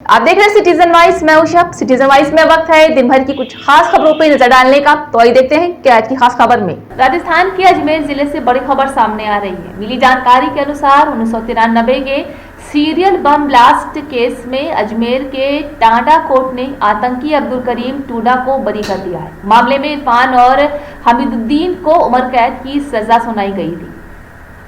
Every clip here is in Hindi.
आप देख रहे हैं सिटीजन वाइज, मैं उषा। सिटीजन वाइज में वक्त है दिन भर की कुछ खास खबरों पर नजर डालने का। तो आइए देखते हैं क्या आज की खास खबर में। राजस्थान के अजमेर जिले से बड़ी खबर सामने आ रही है। मिली जानकारी के अनुसार 1993 के सीरियल बम ब्लास्ट केस में अजमेर के टांडा कोर्ट ने आतंकी अब्दुल करीम टूडा को बरी कर दिया है। मामले में इरफान और हमीदुद्दीन को उम्र कैद की सजा सुनाई गई थी।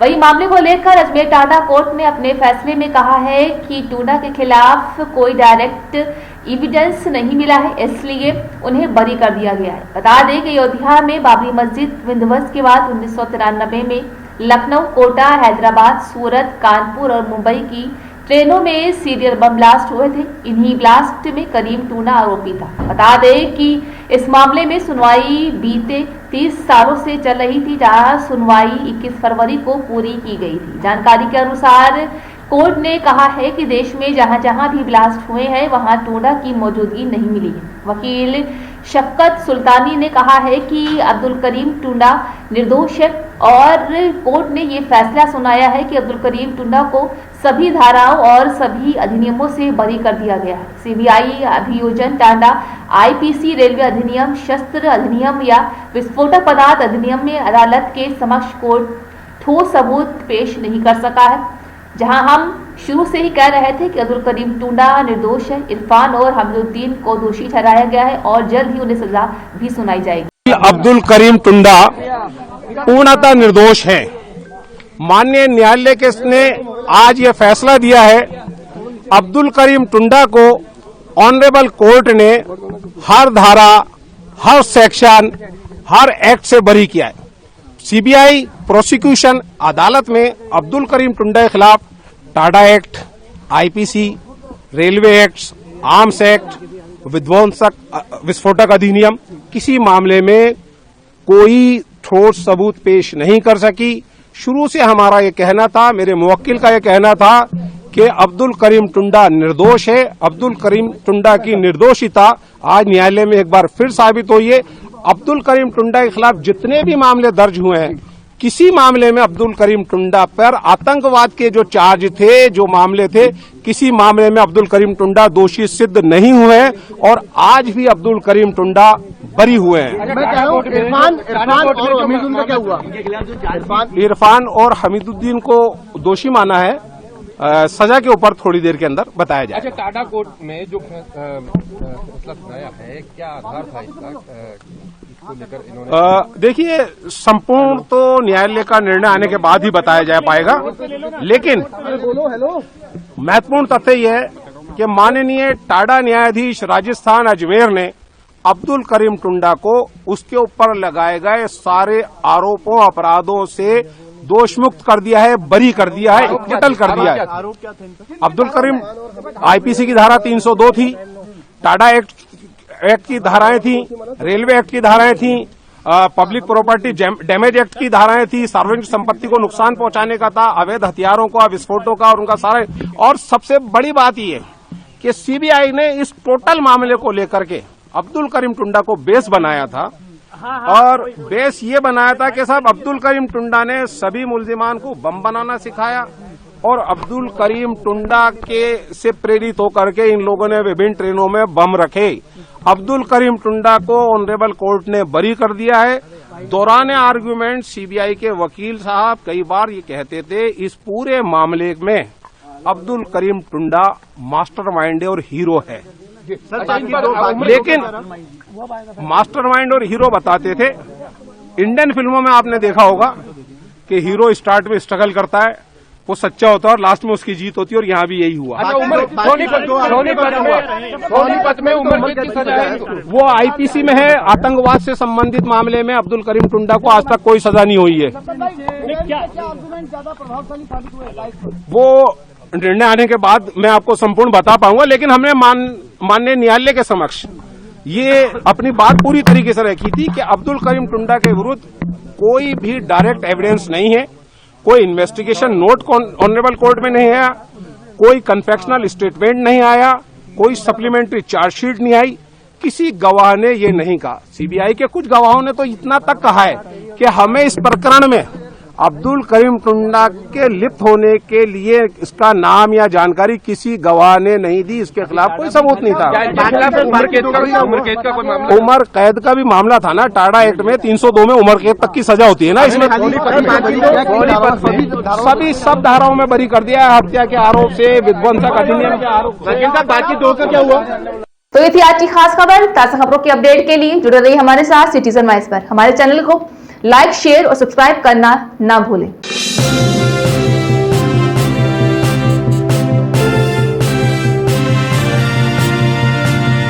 वही मामले को लेकर अजमेर टांडा कोर्ट ने अपने फैसले में कहा है कि टूडा के खिलाफ कोई डायरेक्ट एविडेंस नहीं मिला है, इसलिए उन्हें बरी कर दिया गया है। बता दें कि अयोध्या में बाबरी मस्जिद विध्वंस के बाद 1993 में लखनऊ, कोटा, हैदराबाद, सूरत, कानपुर और मुंबई की ट्रेनों में सीरियल बम ब्लास्ट हुए थे। इन्हीं ब्लास्ट में करीम टूडा आरोपी था। बता दें कि इस मामले में सुनवाई बीते 30 सालों से चल रही थी, जहां सुनवाई 21 फरवरी को पूरी की गई थी। जानकारी के अनुसार कोर्ट ने कहा है कि देश में जहां जहां भी ब्लास्ट हुए हैं वहां टूडा की मौजूदगी नहीं मिली है। वकील शफकत सुल्तानी ने कहा है कि अब्दुल करीम टूडा निर्दोष है और कोर्ट ने ये फैसला सुनाया है कि अब्दुल करीम टूडा को सभी धाराओं और सभी अधिनियमों से बरी कर दिया गया है। सीबीआई अभियोजन टांडा, आईपीसी, रेलवे अधिनियम, शस्त्र अधिनियम या विस्फोटक पदार्थ अधिनियम में अदालत के समक्ष कोर्ट ठोस सबूत पेश नहीं कर सका है। जहां हम शुरू से ही कह रहे थे कि अब्दुल करीम टूडा निर्दोष है। इरफान और हमीदुद्दीन को दोषी ठहराया गया है और जल्द ही उन्हें सजा भी सुनाई जाएगी। अब्दुल करीम टूडा पूर्णतः निर्दोष है। माननीय न्यायालय के ने आज ये फैसला दिया है। अब्दुल करीम टूडा को ऑनरेबल कोर्ट ने हर धारा, हर सेक्शन, हर एक्ट से बरी किया है। सीबीआई प्रोसिक्यूशन अदालत में अब्दुल करीम टूडा के खिलाफ Tada act, IPC, railway act, arms act, विस्फोटक अधिनियम, किसी मामले में कोई ठोस सबूत पेश नहीं कर सकी। शुरू से हमारा ये कहना था, मेरे मुवक्किल का ये कहना था कि अब्दुल करीम टूडा निर्दोष है। अब्दुल करीम टूडा की निर्दोषिता आज न्यायालय में एक बार फिर साबित हुई है। अब्दुल करीम टूडा के खिलाफ जितने भी मामले दर्ज हुए हैं, किसी मामले में अब्दुल करीम टूडा पर आतंकवाद के जो चार्ज थे, जो मामले थे, किसी मामले में अब्दुल करीम टूडा दोषी सिद्ध नहीं हुए हैं और आज भी अब्दुल करीम टूडा बरी हुए हैं। इरफान और हमीदुद्दीन को दोषी माना है। सजा के ऊपर थोड़ी देर के अंदर बताया जाए। अच्छा, टाडा कोर्ट में जो फैसला सुनाया है, क्या आधार था इसको लेकर इन्होंने? देखिए, संपूर्ण तो न्यायालय का निर्णय आने के बाद ही बताया जा पाएगा, लेकिन महत्वपूर्ण तथ्य यह है कि माननीय टाडा न्यायाधीश राजस्थान अजमेर ने अब्दुल करीम टूडा को उसके ऊपर लगाए गए सारे आरोपों, अपराधों से दोष मुक्त कर दिया है, बरी कर दिया है, एक्विटल कर दिया है। अब्दुल करीम आईपीसी की धारा 302 थी, टाडा एक्ट की धाराएं थी, रेलवे एक्ट की धाराएं थी, पब्लिक प्रॉपर्टी डैमेज एक्ट की धाराएं थी, सार्वजनिक संपत्ति को नुकसान पहुंचाने का था, अवैध हथियारों का, विस्फोटों का और उनका सारा। और सबसे बड़ी बात यह कि सीबीआई ने इस टोटल मामले को लेकर के अब्दुल करीम टूडा को बेस बनाया था और बेस ये बनाया था कि साहब अब्दुल करीम टूडा ने सभी मुल्जिमान को बम बनाना सिखाया और अब्दुल करीम टूडा के से प्रेरित होकर के इन लोगों ने विभिन्न ट्रेनों में बम रखे। अब्दुल करीम टूडा को ऑनरेबल कोर्ट ने बरी कर दिया है। दौरान आर्गुमेंट सीबीआई के वकील साहब कई बार ये कहते थे इस पूरे मामले में अब्दुल करीम टूडा मास्टरमाइंड और हीरो है, लेकिन मास्टरमाइंड और हीरो बताते थे। इंडियन फिल्मों में आपने देखा होगा कि हीरो स्टार्ट में स्ट्रगल करता है, वो सच्चा होता है और लास्ट में उसकी जीत होती है, और यहाँ भी यही हुआ। सोनीपत में उम्र की सजा है, वो आईपीसी में है। आतंकवाद से संबंधित मामले में अब्दुल करीम टूडा को आज तक कोई सजा नहीं हुई है। वो निर्णय आने के बाद मैं आपको संपूर्ण बता पाऊंगा, लेकिन हमने माननीय न्यायालय के समक्ष ये अपनी बात पूरी तरीके से रखी थी कि अब्दुल करीम टूडा के विरुद्ध कोई भी डायरेक्ट एविडेंस नहीं है, कोई इन्वेस्टिगेशन नोट ऑनरेबल कोर्ट में नहीं आया, कोई कन्फेक्शनल स्टेटमेंट नहीं आया, कोई सप्लीमेंट्री चार्जशीट नहीं आई, किसी गवाह ने ये नहीं कहा। सीबीआई के कुछ गवाहों ने तो इतना तक कहा है कि हमें इस प्रकरण में अब्दुल करीम टुंडा के लिप्त होने के लिए इसका नाम या जानकारी किसी गवाह ने नहीं दी, इसके खिलाफ कोई सबूत नहीं था। उम्र कैद का कोई मामला? उम्र कैद का भी मामला था ना, टाडा एक्ट में 302 में उम्र कैद तक की सजा होती है ना, इसमें सभी सब धाराओं में बरी कर दिया है, हत्या के आरोप से, विध्वंसक अधिनियम के आरोप से। बाकी दो का क्या हुआ? तो ये थी आज की खास खबर। ताजा खबरों की अपडेट के लिए जुड़े रहिए हमारे साथ सिटीजन वॉइस पर। हमारे चैनल को लाइक, शेयर और सब्सक्राइब करना ना भूलें।